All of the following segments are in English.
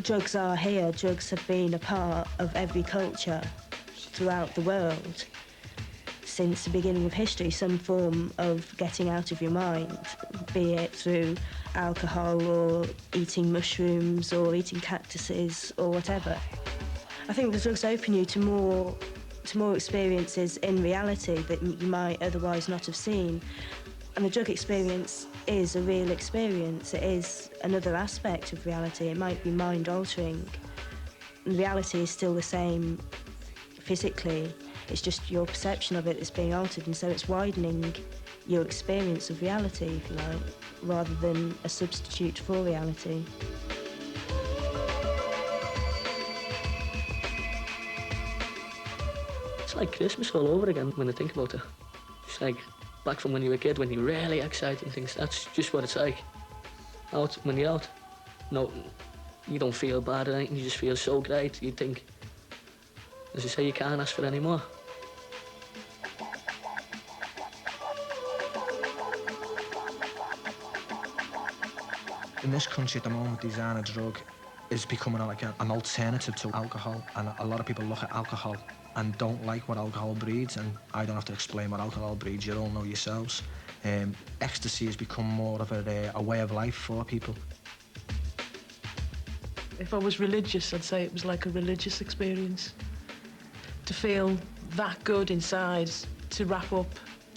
drugs are here. Drugs have been a part of every culture throughout the world since the beginning of history, some form of getting out of your mind, be it through alcohol or eating mushrooms or eating cactuses or whatever. I think the drugs open you to more experiences in reality that you might otherwise not have seen. And the drug experience is a real experience. It is another aspect of reality. It might be mind-altering. Reality is still the same physically. It's just your perception of it that's being altered, and so it's widening your experience of reality, if you like, rather than a substitute for reality. It's like Christmas all over again when I think about it. It's like back from when you were a kid, when you're really excited and things. That's just what it's like. Out, when you're out, no, you don't feel bad or anything, you just feel so great. You think, as you say, you can't ask for any more. In this country at the moment, designer drug is becoming like an alternative to alcohol, and a lot of people look at alcohol and don't like what alcohol breeds, and I don't have to explain what alcohol breeds, you all know yourselves. Ecstasy has become more of a way of life for people. If I was religious, I'd say it was like a religious experience. To feel that good inside, to wrap up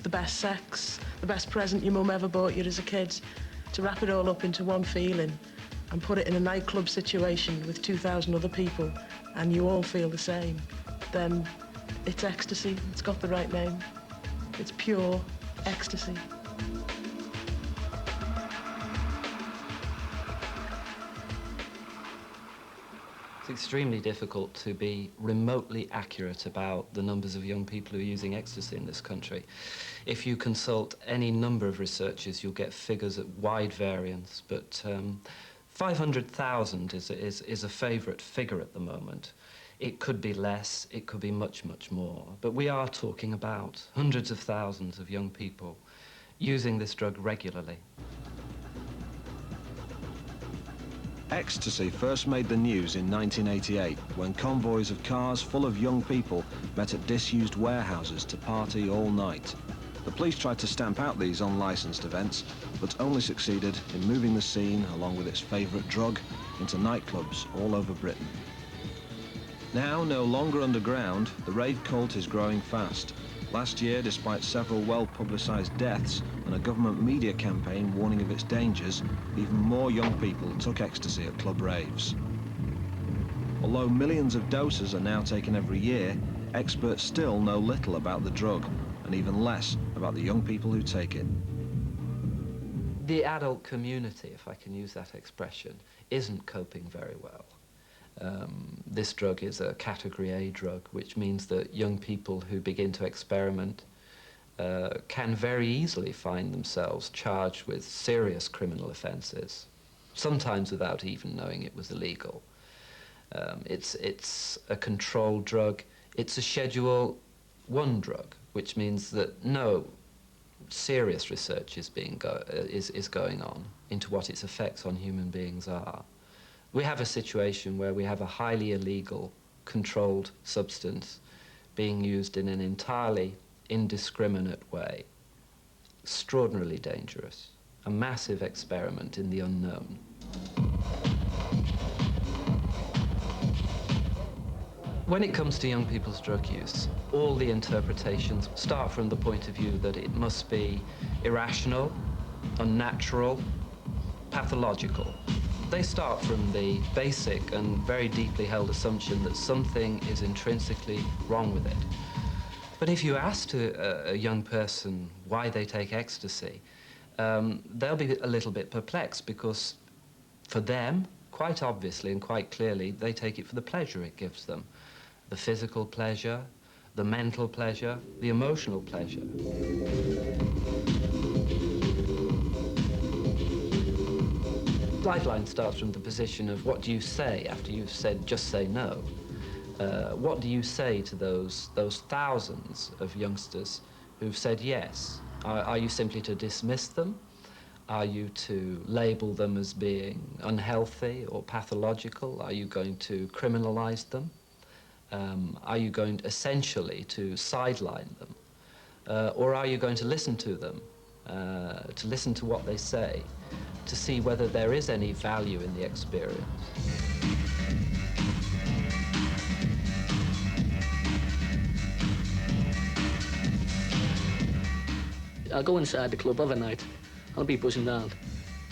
the best sex, the best present your mum ever bought you as a kid, to wrap it all up into one feeling and put it in a nightclub situation with 2,000 other people and you all feel the same, then it's ecstasy. It's got the right name. It's pure ecstasy. It's extremely difficult to be remotely accurate about the numbers of young people who are using ecstasy in this country. If you consult any number of researchers, you'll get figures at wide variance, but 500,000 is a favourite figure at the moment. It could be less, it could be much, much more, but we are talking about hundreds of thousands of young people using this drug regularly. Ecstasy first made the news in 1988 when convoys of cars full of young people met at disused warehouses to party all night. The police tried to stamp out these unlicensed events, but only succeeded in moving the scene, along with its favourite drug, into nightclubs all over Britain. Now no longer underground, the rave cult is growing fast. Last year, despite several well-publicised deaths and a government media campaign warning of its dangers, even more young people took ecstasy at club raves. Although millions of doses are now taken every year, experts still know little about the drug, and even less about the young people who take it. The adult community, if I can use that expression, isn't coping very well. This drug is a category A drug, which means that young people who begin to experiment can very easily find themselves charged with serious criminal offences, sometimes without even knowing it was illegal. It's a controlled drug. It's a Schedule I drug, which means that no serious research is going on into what its effects on human beings are. We have a situation where we have a highly illegal, controlled substance being used in an entirely indiscriminate way, extraordinarily dangerous, a massive experiment in the unknown. When it comes to young people's drug use, all the interpretations start from the point of view that it must be irrational, unnatural, pathological. They start from the basic and very deeply held assumption that something is intrinsically wrong with it. But if you ask a young person why they take ecstasy, they'll be a little bit perplexed, because for them, quite obviously and quite clearly, they take it for the pleasure it gives them. The physical pleasure, the mental pleasure, the emotional pleasure. Lifeline starts from the position of what do you say after you've said just say no? What do you say to those thousands of youngsters who've said yes? Are you simply to dismiss them? Are you to label them as being unhealthy or pathological? Are you going to criminalize them? Are you going essentially to sideline them? Or are you going to listen to them, to listen to what they say, to see whether there is any value in the experience? I'll go inside the club overnight, I'll be buzzing round,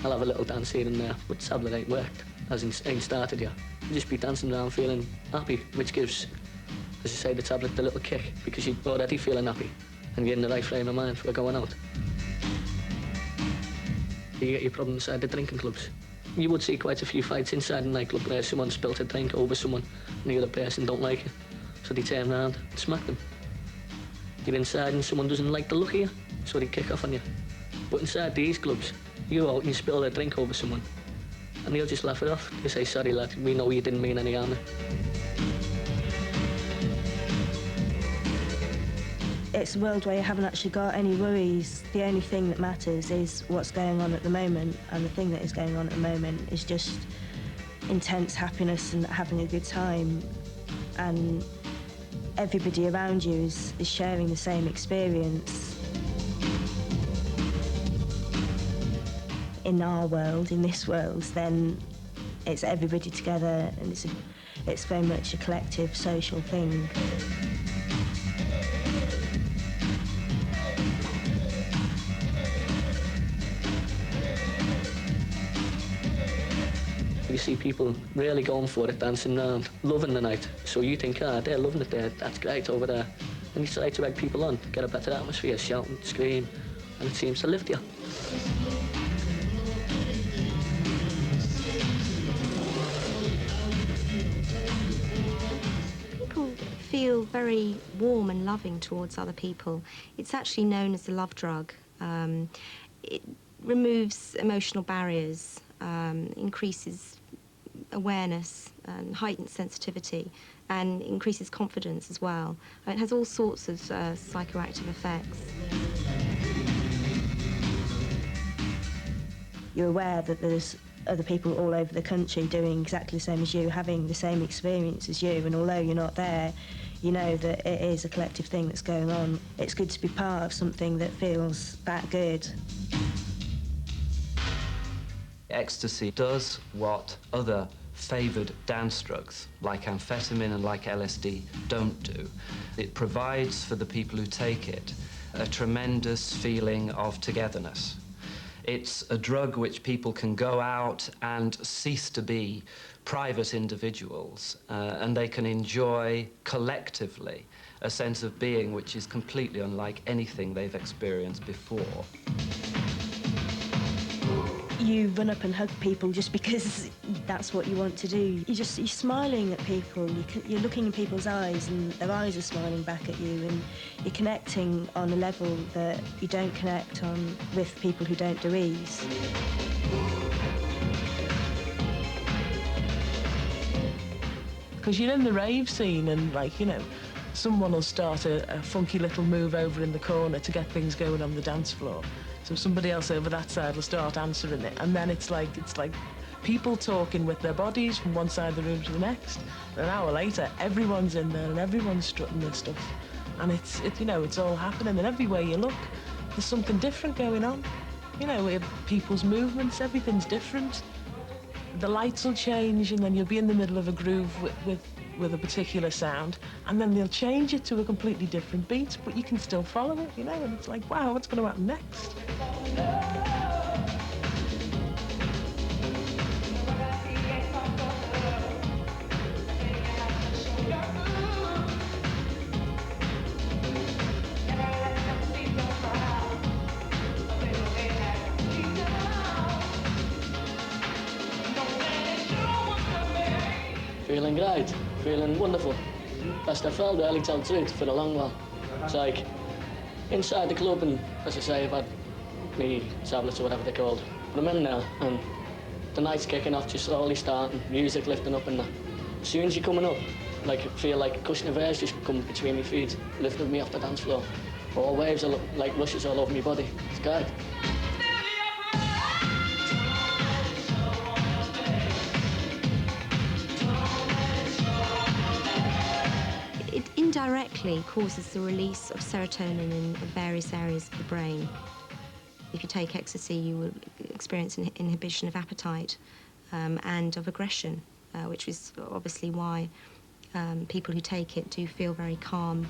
I'll have a little dance here and there, but the tablet ain't worked, as in ain't started yet. I'll just be dancing around feeling happy, which gives, as you say, the tablet the little kick, because you're already feeling happy, and you're in the right frame of mind for going out. You get your problem inside the drinking clubs. You would see quite a few fights inside a nightclub where someone spilt a drink over someone and the other person don't like it, so they turn around and smack them. You're inside and someone doesn't like the look of you, so they kick off on you. But inside these clubs, you go out and you spill a drink over someone, and they'll just laugh it off. They say, sorry lad, we know you didn't mean any harm. It's a world where you haven't actually got any worries. The only thing that matters is what's going on at the moment, and the thing that is going on at the moment is just intense happiness and having a good time. And everybody around you is sharing the same experience. In our world, in this world, then it's everybody together, and it's very much a collective social thing. You see people really going for it, dancing around, loving the night. So you think, they're loving it there, that's great over there. And you try to egg people on, get a better atmosphere, shout and scream, and it seems to lift you. People feel very warm and loving towards other people. It's actually known as the love drug. It removes emotional barriers, increases awareness and heightened sensitivity, and increases confidence as well. It has all sorts of psychoactive effects. You're aware that there's other people all over the country doing exactly the same as you, having the same experience as you, and although you're not there, you know that it is a collective thing that's going on. It's good to be part of something that feels that good. Ecstasy does what other favoured dance drugs, like amphetamine and like LSD, don't do. It provides for the people who take it a tremendous feeling of togetherness. It's a drug which people can go out and cease to be private individuals, and they can enjoy collectively a sense of being which is completely unlike anything they've experienced before. You run up and hug people just because that's what you want to do. You're smiling at people, you're looking in people's eyes and their eyes are smiling back at you, and you're connecting on a level that you don't connect on with people who don't do ease. Because you're in the rave scene and, like, you know, someone will start a funky little move over in the corner to get things going on the dance floor. So somebody else over that side will start answering it, and then it's like people talking with their bodies from one side of the room to the next. And an hour later, everyone's in there and everyone's strutting their stuff, and it's you know, it's all happening. And everywhere you look, there's something different going on. You know, with people's movements, everything's different. The lights will change, and then you'll be in the middle of a groove with a particular sound, and then they'll change it to a completely different beat, but you can still follow it, you know, and it's like, wow, what's going to happen next? Feeling great, feeling wonderful. Best I felt, really, tell the truth, for a long while. It's like, inside the club, and as I say, I've had me tablets or whatever they're called. But I'm in now, and the night's kicking off, just slowly starting, music lifting up and that. As soon as you're coming up, like, I feel like a cushion of air's just come between my feet, lifting me off the dance floor. All waves are like rushes all over my body. It's great. chemically causes the release of serotonin in various areas of the brain. If you take ecstasy, you will experience an inhibition of appetite and of aggression, which is obviously why people who take it do feel very calm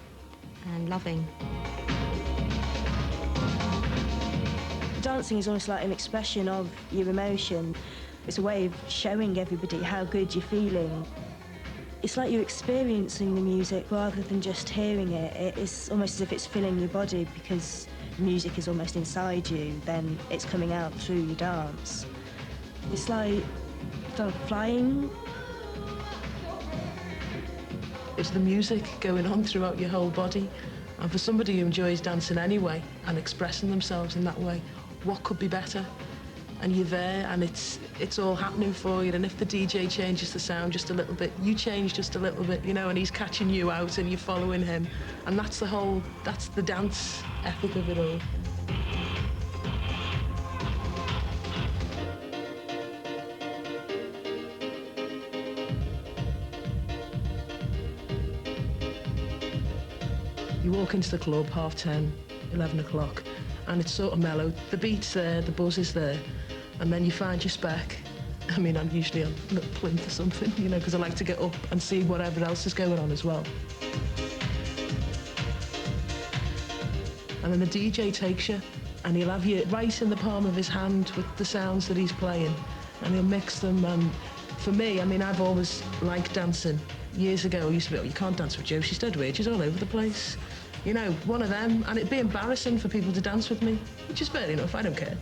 and loving. Dancing is almost like an expression of your emotion. It's a way of showing everybody how good you're feeling. It's like you're experiencing the music rather than just hearing it. It's almost as if it's filling your body, because music is almost inside you, then it's coming out through your dance. It's like flying. It's the music going on throughout your whole body. And for somebody who enjoys dancing anyway and expressing themselves in that way, what could be better? And you're there and it's all happening for you. And if the DJ changes the sound just a little bit, you change just a little bit, you know, and he's catching you out and you're following him. And that's the dance ethic of it all. You walk into the club, 10:30, 11 o'clock, and it's sort of mellow. The beat's there, the buzz is there, and then you find your spec. I mean, I'm usually on a little plinth or something, you know, because I like to get up and see whatever else is going on as well. And then the DJ takes you, and he'll have you right in the palm of his hand with the sounds that he's playing, and he'll mix them. And for me, I mean, I've always liked dancing. Years ago, I used to be, oh, you can't dance with Jo, she's dead weird, she's all over the place. You know, one of them, and it'd be embarrassing for people to dance with me, which is fair enough, I don't care.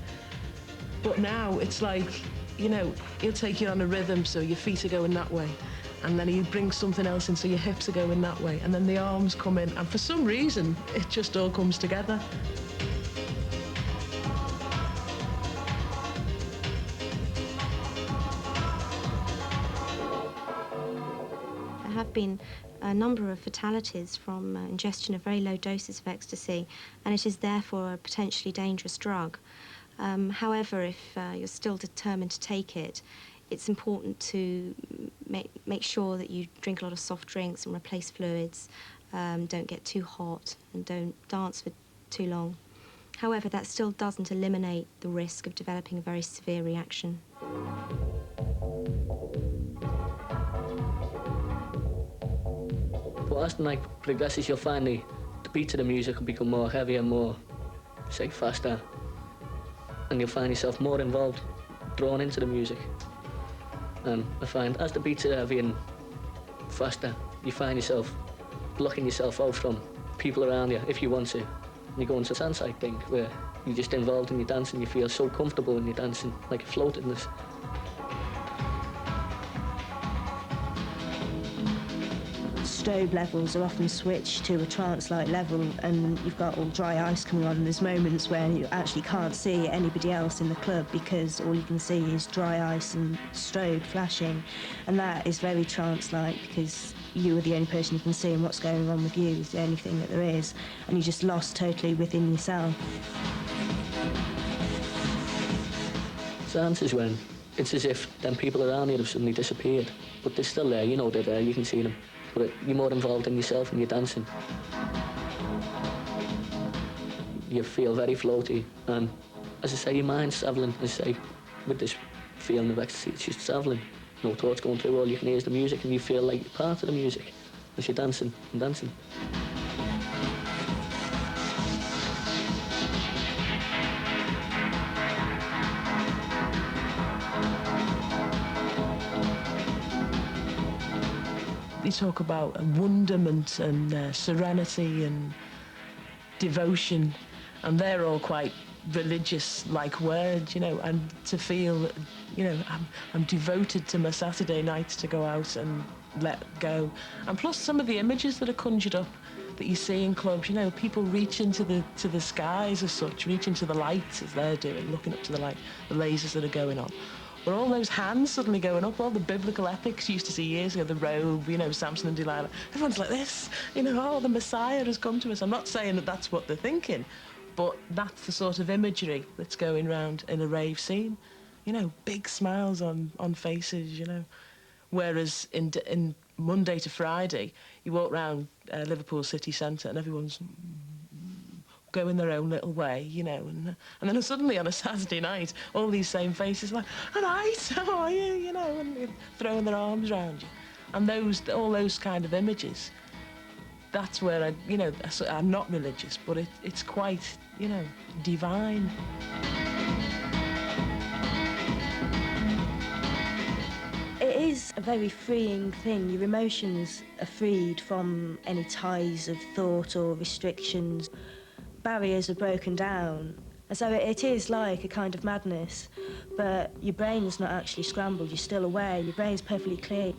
But now it's like, you know, he'll take you on a rhythm, so your feet are going that way, and then he brings something else in, so your hips are going that way, and then the arms come in, and for some reason, it just all comes together. There have been a number of fatalities from ingestion of very low doses of ecstasy, and it is therefore a potentially dangerous drug. However, if you're still determined to take it, it's important to make sure that you drink a lot of soft drinks and replace fluids, don't get too hot, and don't dance for too long. However, that still doesn't eliminate the risk of developing a very severe reaction. But as the night progresses, you'll find the beat of the music will become more heavier, more, say, faster. And you'll find yourself more involved, drawn into the music. And I find as the beats are heavier and faster, you find yourself blocking yourself out from people around you if you want to. And you go into a dance-like thing where you're just involved in your dancing, you feel so comfortable when you're dancing, like you're floating in this. Strobe levels are often switched to a trance-like level, and you've got all dry ice coming on, and there's moments where you actually can't see anybody else in the club because all you can see is dry ice and strobe flashing, and that is very trance-like because you are the only person who can see, and what's going on with you is the only thing that there is, and you're just lost totally within yourself. Dance is when it's as if them people around you have suddenly disappeared, but they're still there, you know they're there, you can see them. But you're more involved in yourself and you're dancing. You feel very floaty, and as I say, your mind's travelling. As I say, with this feeling of ecstasy, it's just travelling. No thoughts going through, all you can hear is the music, and you feel like you're part of the music as you're dancing and dancing. They talk about wonderment and serenity and devotion, and they're all quite religious-like words, you know, and to feel, you know, I'm devoted to my Saturday nights to go out and let go. And plus some of the images that are conjured up that you see in clubs, you know, people reaching to the skies as such, reaching to the light as they're doing, looking up to the light, the lasers that are going on. But all those hands suddenly going up, all the biblical epics you used to see years ago, the Rave, you know, Samson and Delilah, everyone's like this, you know, oh, the Messiah has come to us. I'm not saying that that's what they're thinking, but that's the sort of imagery that's going round in a rave scene. You know, big smiles on faces, you know. Whereas in Monday to Friday, you walk round Liverpool city centre and everyone's going their own little way, you know, and then suddenly on a Saturday night, all these same faces like, "All right, how are you?" You know, and throwing their arms around you, and all those kind of images. That's where I'm not religious, but it's quite, you know, divine. It is a very freeing thing. Your emotions are freed from any ties of thought or restrictions. Barriers are broken down. And so it is like a kind of madness, but your brain's not actually scrambled, you're still aware, your brain's perfectly clear.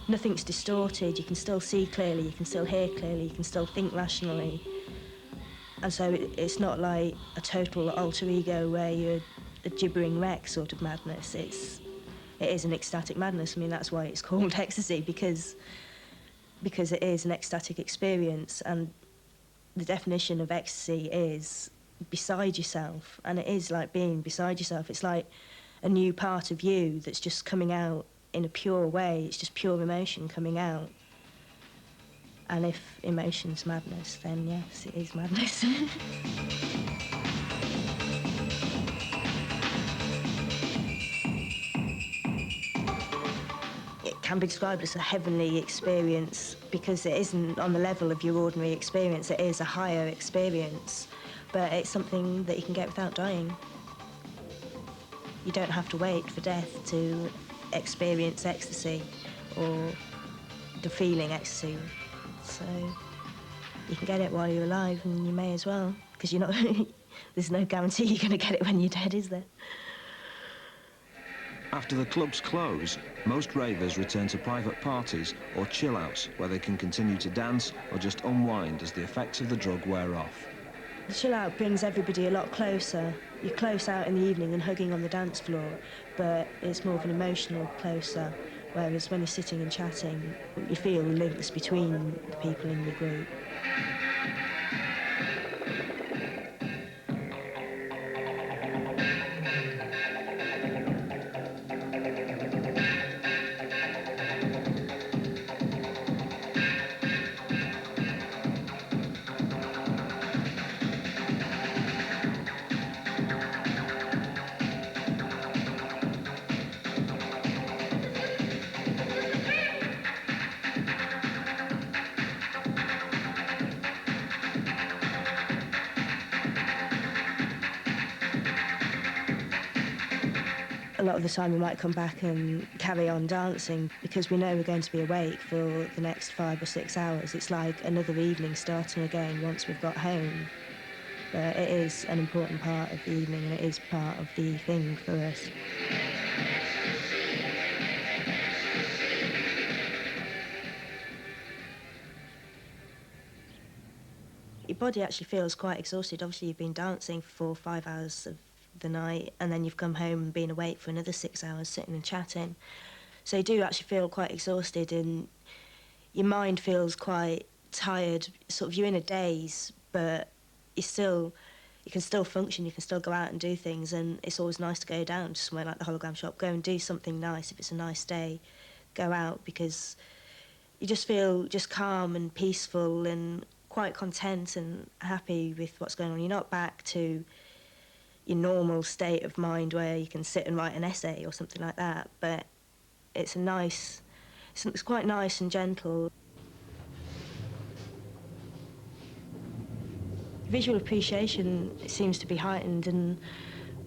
Nothing's distorted, you can still see clearly, you can still hear clearly, you can still think rationally. And so it's not like a total alter ego where you're a gibbering wreck sort of madness. It is an ecstatic madness. I mean, that's why it's called ecstasy, because it is an ecstatic experience, and the definition of ecstasy is beside yourself, and it is like being beside yourself. It's like a new part of you that's just coming out in a pure way. It's just pure emotion coming out. And if emotion's madness, then yes, it is madness. It can be described as a heavenly experience because it isn't on the level of your ordinary experience. It is a higher experience, but it's something that you can get without dying. You don't have to wait for death to experience ecstasy or the feeling ecstasy. So you can get it while you're alive, and you may as well, because you're not. There's no guarantee you're going to get it when you're dead, is there? After the clubs close, most ravers return to private parties or chill-outs where they can continue to dance or just unwind as the effects of the drug wear off. The chill out brings everybody a lot closer. You're close out in the evening and hugging on the dance floor, but it's more of an emotional closer, whereas when you're sitting and chatting, you feel links between the people in your group. A lot of the time we might come back and carry on dancing because we know we're going to be awake for the next 5 or 6 hours. It's like another evening starting again once we've got home. But it is an important part of the evening, and it is part of the thing for us. Your body actually feels quite exhausted. Obviously you've been dancing for 4 or 5 hours of the night, and then you've come home and been awake for another 6 hours sitting and chatting. So you do actually feel quite exhausted, and your mind feels quite tired. Sort of you're in a daze, but you can still function, you can still go out and do things, and it's always nice to go down to somewhere like the Hologram Shop, go and do something nice if it's a nice day, go out, because you just feel just calm and peaceful and quite content and happy with what's going on. You're not back to your normal state of mind where you can sit and write an essay or something like that, but it's quite nice and gentle. Visual appreciation seems to be heightened, and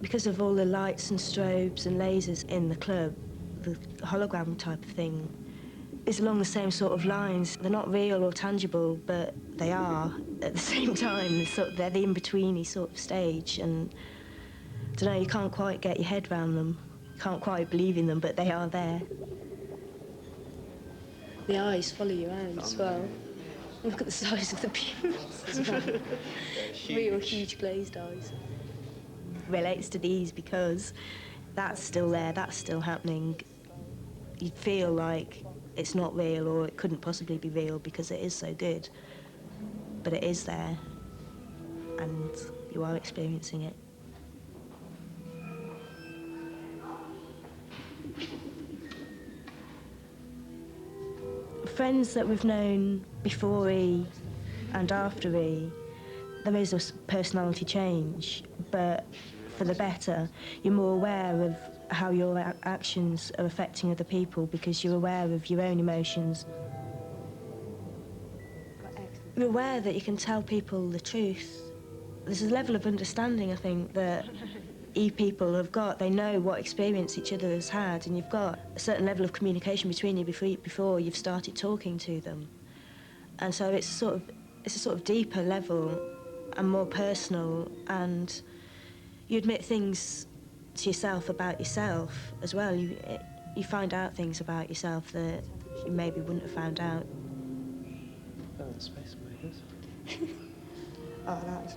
because of all the lights and strobes and lasers in the club, the hologram type of thing is along the same sort of lines. They're not real or tangible, but they are at the same time. They're the in-betweeny sort of stage, and I don't know, you can't quite get your head around them. You can't quite believe in them, but they are there. The eyes follow you around as well. Look at the size of the pupils as well. Real huge glazed eyes. Relates to these because that's still there, that's still happening. You feel like it's not real, or it couldn't possibly be real because it is so good. But it is there, and you are experiencing it. friends that we've known before E and after E, there is a personality change, but for the better. You're more aware of how your actions are affecting other people because you're aware of your own emotions. You're aware that you can tell people the truth. There's a level of understanding, I think, that people have got. They know what experience each other has had, and you've got a certain level of communication between you before you've started talking to them. And so it's a sort of deeper level and more personal, and you admit things to yourself about yourself as well. You find out things about yourself that you maybe wouldn't have found out. Oh, the space makers. Oh, that's...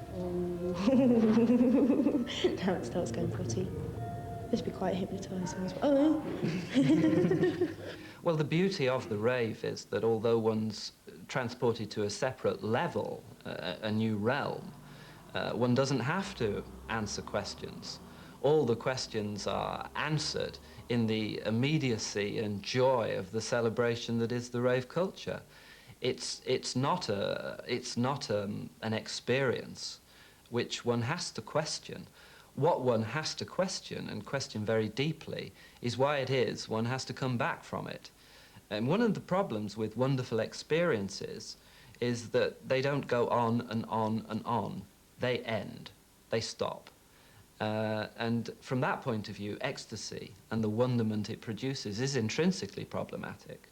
now it starts going potty. This would be quite hypnotising as well. Oh. Well, the beauty of the rave is that although one's transported to a separate level, a new realm, one doesn't have to answer questions. All the questions are answered in the immediacy and joy of the celebration that is the rave culture. It's not an experience which one has to question. What one has to question, and question very deeply, is why it is one has to come back from it. And one of the problems with wonderful experiences is that they don't go on and on and on. They end. They stop. And from that point of view, ecstasy and the wonderment it produces is intrinsically problematic.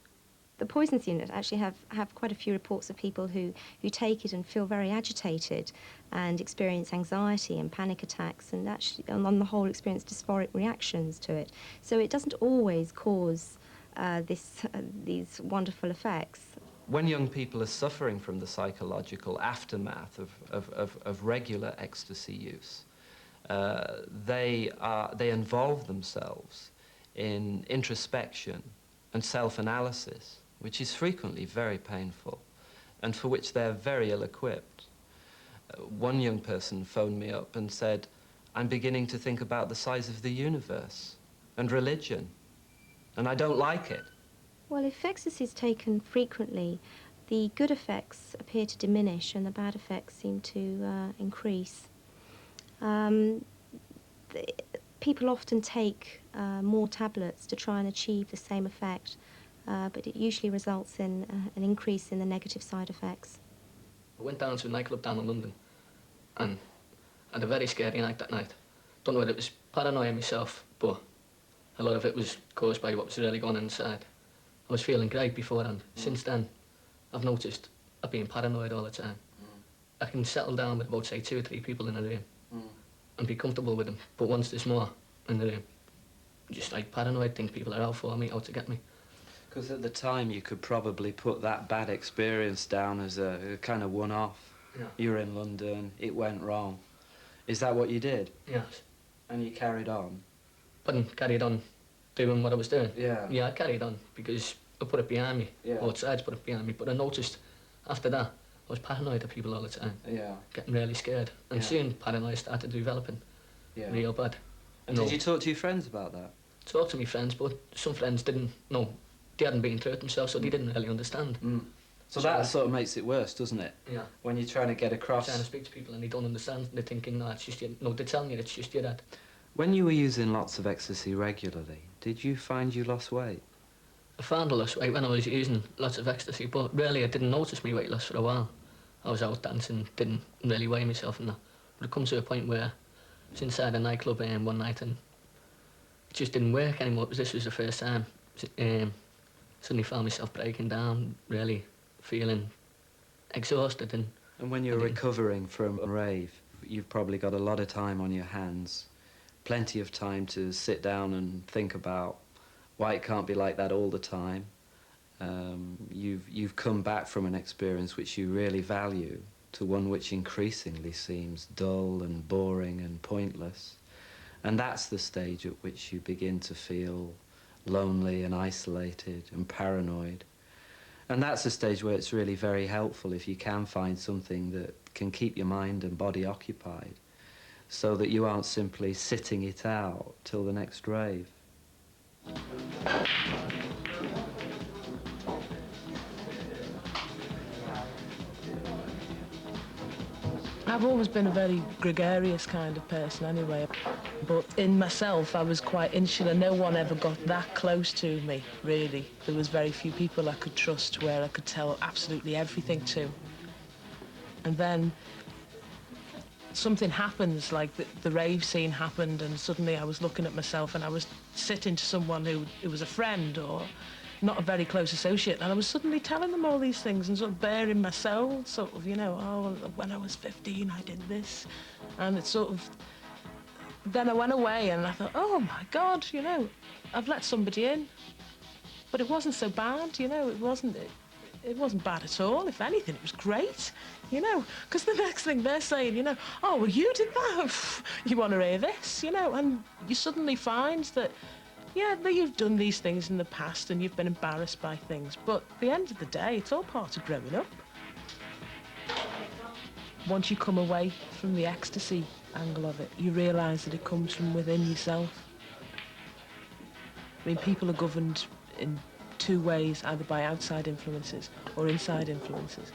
The Poisons Unit actually have quite a few reports of people who take it and feel very agitated and experience anxiety and panic attacks, and actually, on the whole, experience dysphoric reactions to it. So it doesn't always cause these wonderful effects. When young people are suffering from the psychological aftermath of regular ecstasy use, they involve themselves in introspection and self-analysis, which is frequently very painful, and for which they're very ill-equipped. One young person phoned me up and said, "I'm beginning to think about the size of the universe and religion, and I don't like it." Well, if ecstasy is taken frequently, the good effects appear to diminish and the bad effects seem to increase. People often take more tablets to try and achieve the same effect, but it usually results in an increase in the negative side effects. I went down to a nightclub down in London and had a very scary night that night. Don't know whether it was paranoia myself, but a lot of it was caused by what was really going on inside. I was feeling great beforehand. Since then, I've noticed I've been paranoid all the time. I can settle down with about, say, 2 or 3 people in a room and be comfortable with them, but once there's more in the room, just like paranoid, think people are out for me, out to get me. Because at the time you could probably put that bad experience down as a kind of one-off. Yeah. You were in London, it went wrong. Is that what you did? Yes. And you carried on? But carried on doing what I was doing. Yeah. Yeah, I carried on because I put it behind me. Yeah. Both sides put it behind me. But I noticed after that, I was paranoid of people all the time. Yeah. Getting really scared. And Yeah. soon paranoia started developing. Yeah. Real bad. And did you talk to your friends about that? Talk to my friends, but some friends didn't know. They hadn't been through it themselves, so they didn't really understand. So that sort of makes it worse, doesn't it? Yeah. When you're trying to get across. Trying to speak to people and they don't understand. They're thinking, no, it's just your... No, they're telling you it's just your dad. When you were using lots of ecstasy regularly, did you find you lost weight? I found a loss weight when I was using lots of ecstasy, but really I didn't notice my weight loss for a while. I was out dancing, didn't really weigh myself and that. But it come to a point where I was inside a nightclub one night and it just didn't work anymore. This was the first time. Suddenly found myself breaking down, really feeling exhausted. And when you're recovering from a rave, you've probably got a lot of time on your hands, plenty of time to sit down and think about why it can't be like that all the time. You've come back from an experience which you really value to one which increasingly seems dull and boring and pointless. And that's the stage at which you begin to feel lonely and isolated and paranoid. And that's a stage where it's really very helpful if you can find something that can keep your mind and body occupied so that you aren't simply sitting it out till the next rave. I've always been a very gregarious kind of person anyway, but in myself I was quite insular. No one ever got that close to me, really. There was very few people I could trust where I could tell absolutely everything to. And then something happens, like the rave scene happened, and suddenly I was looking at myself and I was sitting to someone who was a friend or not a very close associate, and I was suddenly telling them all these things and sort of bearing my soul, sort of, you know, oh, when I was 15 I did this, and it's sort of, then I went away and I thought, oh my God, you know, I've let somebody in, but it wasn't so bad, you know, it wasn't bad at all. If anything, it was great, you know, because the next thing they're saying, you know, oh, well, you did that, you want to hear this, you know, and you suddenly find that, yeah, you've done these things in the past and you've been embarrassed by things, but at the end of the day, it's all part of growing up. Once you come away from the ecstasy angle of it, you realise that it comes from within yourself. I mean, people are governed in two ways, either by outside influences or inside influences.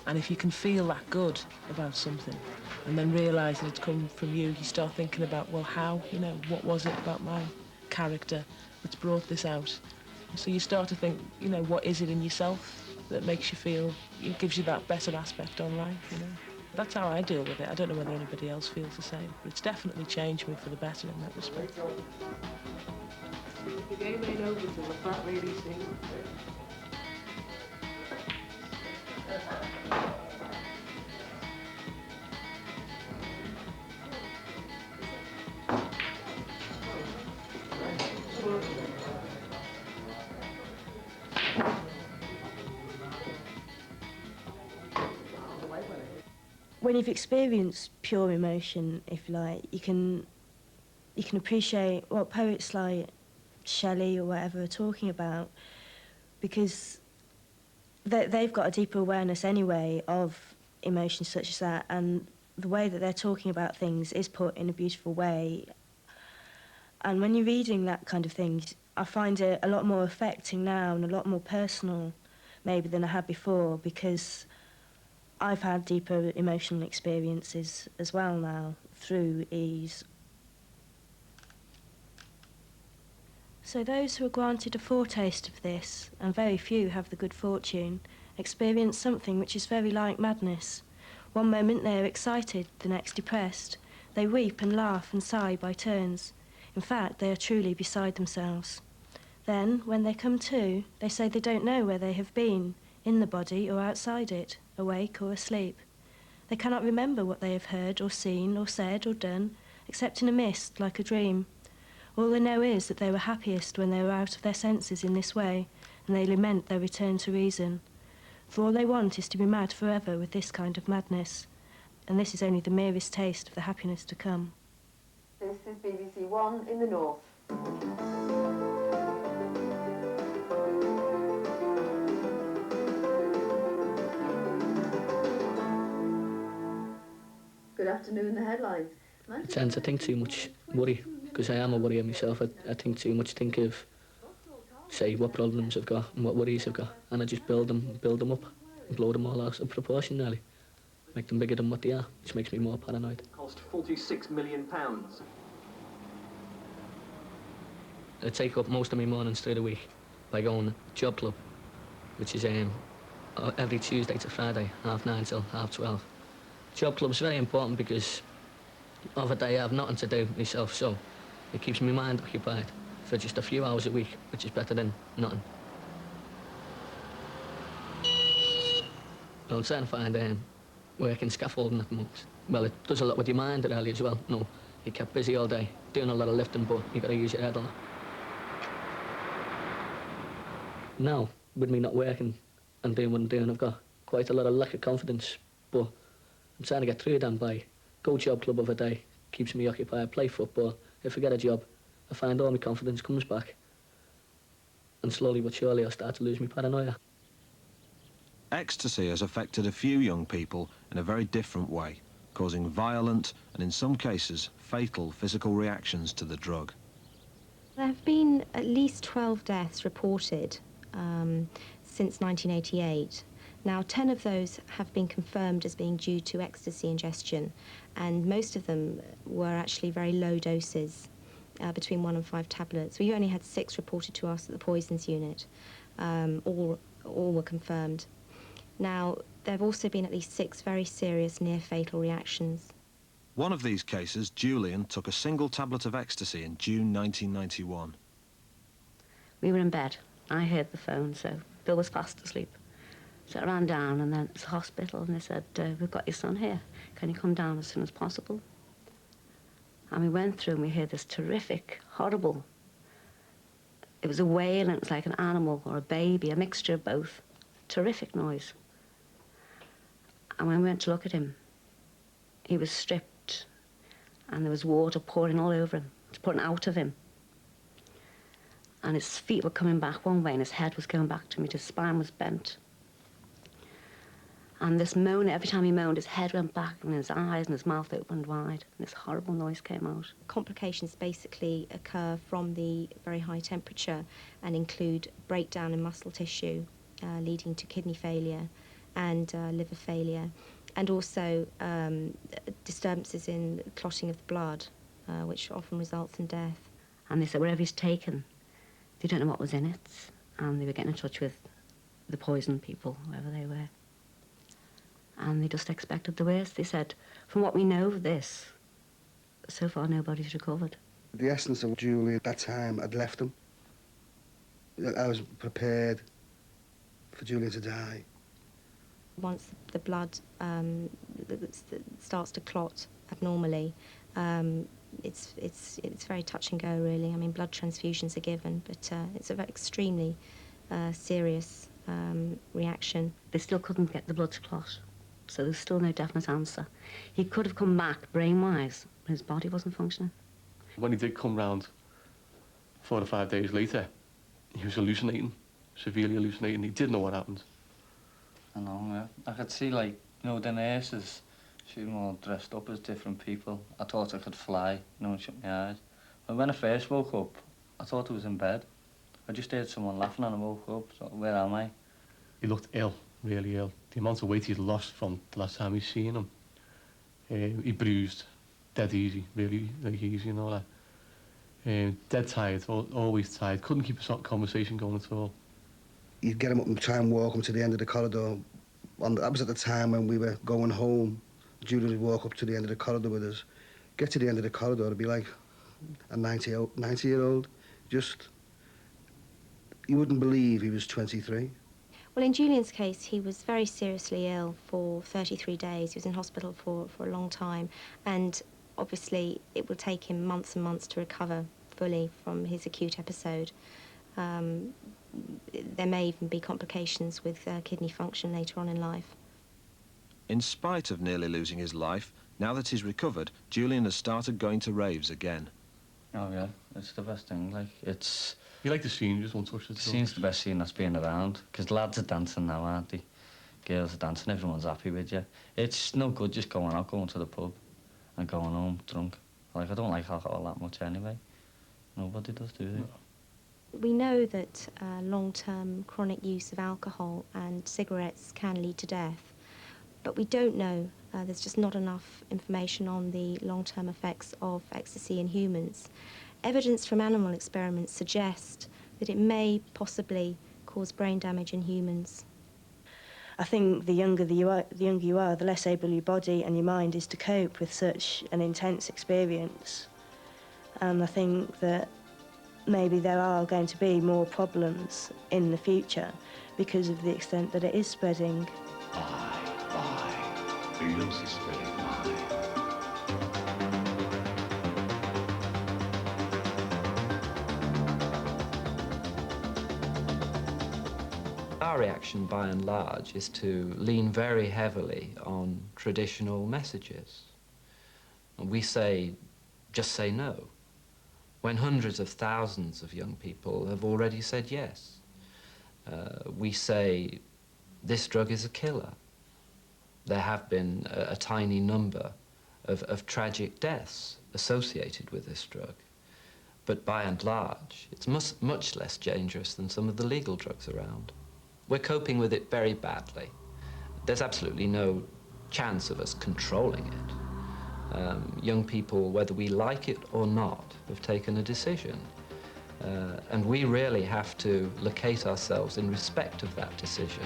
And if you can feel that good about something and then realise that it's come from you, you start thinking about, well, how, you know, what was it about my character that's brought this out? So you start to think, you know, what is it in yourself that makes you feel, it gives you that better aspect on life, you know? That's how I deal with it. I don't know whether anybody else feels the same, but it's definitely changed me for the better in that respect. The game ain't over till the fat lady sings. When you've experienced pure emotion, if you like, you can appreciate what poets like Shelley or whatever are talking about, because they've got a deeper awareness anyway of emotions such as that, and the way that they're talking about things is put in a beautiful way. And when you're reading that kind of thing, I find it a lot more affecting now and a lot more personal maybe than I had before, because I've had deeper emotional experiences as well now through ease. So those who are granted a foretaste of this, and very few have the good fortune, experience something which is very like madness. One moment they are excited, the next depressed. They weep and laugh and sigh by turns. In fact, they are truly beside themselves. Then, when they come to, they say they don't know where they have been, in the body or outside it, awake or asleep. They cannot remember what they have heard or seen or said or done, except in a mist, like a dream. All they know is that they were happiest when they were out of their senses in this way, and they lament their return to reason. For all they want is to be mad forever with this kind of madness, and this is only the merest taste of the happiness to come. This is BBC One in the north. Good afternoon, the headlines. I tend to think too much, worry, because I am a worrier myself. I think too much, think of, say, what problems I've got and what worries I've got, and I just build them up, and blow them all out of proportion, nearly. Make them bigger than what they are, which makes me more paranoid. Cost £46 million. I take up most of my mornings through the week by going to job club, which is every Tuesday to Friday, 9:30 till 12:30. Job club's very important because of a day I have nothing to do myself, so it keeps my mind occupied for just a few hours a week, which is better than nothing. Well, I'm trying to find work in scaffolding at the moment. Well, it does a lot with your mind really as well. No, you kept busy all day, doing a lot of lifting, but you got to use your head a lot. Now, with me not working and doing what I'm doing, I've got quite a lot of lack of confidence, but I'm trying to get through them by go job club of a day, keeps me occupied, play football. If I get a job, I find all my confidence comes back. And slowly but surely I start to lose my paranoia. Ecstasy has affected a few young people in a very different way, causing violent and in some cases fatal physical reactions to the drug. There have been at least 12 deaths reported since 1988. Now, 10 of those have been confirmed as being due to ecstasy ingestion, and most of them were actually very low doses, between 1 and 5 tablets. We only had 6 reported to us at the poisons unit. All were confirmed. Now, there have also been at least 6 very serious near-fatal reactions. One of these cases, Julian, took a single tablet of ecstasy in June 1991. We were in bed. I heard the phone, so Bill was fast asleep. So I ran down, and then it's the hospital, and they said, we've got your son here. Can you come down as soon as possible? And we went through, and we heard this terrific, horrible... It was a wail, and it was like an animal or a baby, a mixture of both. Terrific noise. And when we went to look at him, he was stripped, and there was water pouring all over him. It's pouring out of him. And his feet were coming back one way, and his head was going back to me. His spine was bent. And this moan, every time he moaned, his head went back, and his eyes and his mouth opened wide, and this horrible noise came out. Complications basically occur from the very high temperature and include breakdown in muscle tissue, leading to kidney failure and liver failure, and also disturbances in clotting of the blood, which often results in death. And they said, wherever he's taken, they don't know what was in it, and they were getting in touch with the poison people, whoever they were. And they just expected the worst. They said, from what we know of this, so far nobody's recovered. The essence of Julie at that time had left him. I was prepared for Julie to die. Once the blood starts to clot abnormally, it's very touch and go, really. I mean, blood transfusions are given, but it's an extremely serious reaction. They still couldn't get the blood to clot, so there's still no definite answer. He could have come back brain-wise, but his body wasn't functioning. When he did come round 4 to 5 days later, he was hallucinating, severely hallucinating. He didn't know what happened. I know, yeah. I could see, like, you know, the nurses, she was all dressed up as different people. I thought I could fly, you know, and shut my eyes. But when I first woke up, I thought I was in bed. I just heard someone laughing and I woke up, so where am I? He looked ill, really ill. The amount of weight he'd lost from the last time he'd seen him. He bruised, dead easy, really, like easy and all that. Dead tired, always tired. Couldn't keep a conversation going at all. You'd get him up and try and walk him to the end of the corridor. That was at the time when we were going home. Julie would walk up to the end of the corridor with us. Get to the end of the corridor, it'd be like a 90-year-old. Just, you wouldn't believe he was 23. Well, in Julian's case, he was very seriously ill for 33 days. He was in hospital for a long time, and obviously it will take him months and months to recover fully from his acute episode. There may even be complications with kidney function later on in life. In spite of nearly losing his life, now that he's recovered, Julian has started going to raves again. Oh, yeah, it's the best thing, like, it's... You like the scene, you just won't touch it. The scene's the best scene that's been around, because lads are dancing now, aren't they? Girls are dancing, everyone's happy with you. It's no good just going out, going to the pub and going home drunk. Like, I don't like alcohol that much anyway. Nobody does, do they? No. We know that long-term chronic use of alcohol and cigarettes can lead to death, but we don't know. There's just not enough information on the long-term effects of ecstasy in humans. Evidence from animal experiments suggest that it may possibly cause brain damage in humans. I think the younger you are, the less able your body and your mind is to cope with such an intense experience. And I think that maybe there are going to be more problems in the future because of the extent that it is spreading. Our reaction, by and large, is to lean very heavily on traditional messages. We say, just say no, when hundreds of thousands of young people have already said yes. We say, this drug is a killer. There have been a tiny number of tragic deaths associated with this drug. But by and large, it's much less dangerous than some of the legal drugs around. We're coping with it very badly. there's absolutely no chance of us controlling it. Young people, whether we like it or not, have taken a decision. And we really have to locate ourselves in respect of that decision.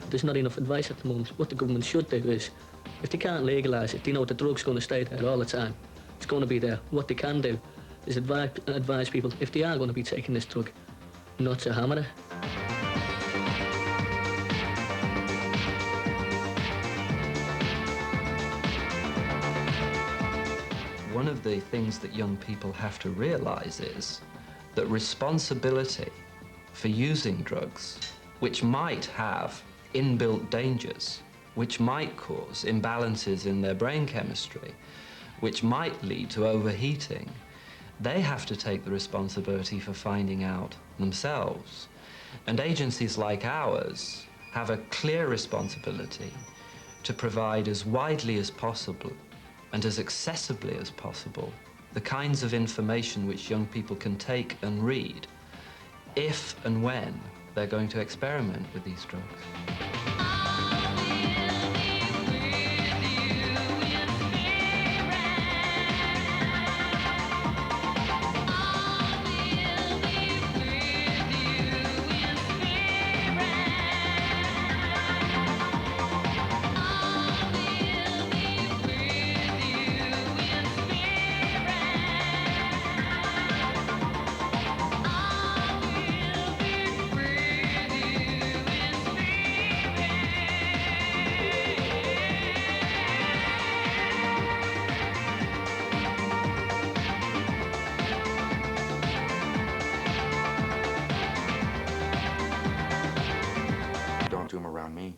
There's not enough advice at the moment. What the government should do is, if they can't legalise it, they know the drug's going to stay there all the time. It's going to be there. What they can do is advise people, if they are going to be taking this drug, not to hammer it. One of the things that young people have to realise is that responsibility for using drugs, which might have inbuilt dangers, which might cause imbalances in their brain chemistry, which might lead to overheating, they have to take the responsibility for finding out themselves. And agencies like ours have a clear responsibility to provide as widely as possible and as accessibly as possible the kinds of information which young people can take and read if and when they're going to experiment with these drugs. Don't do them around me.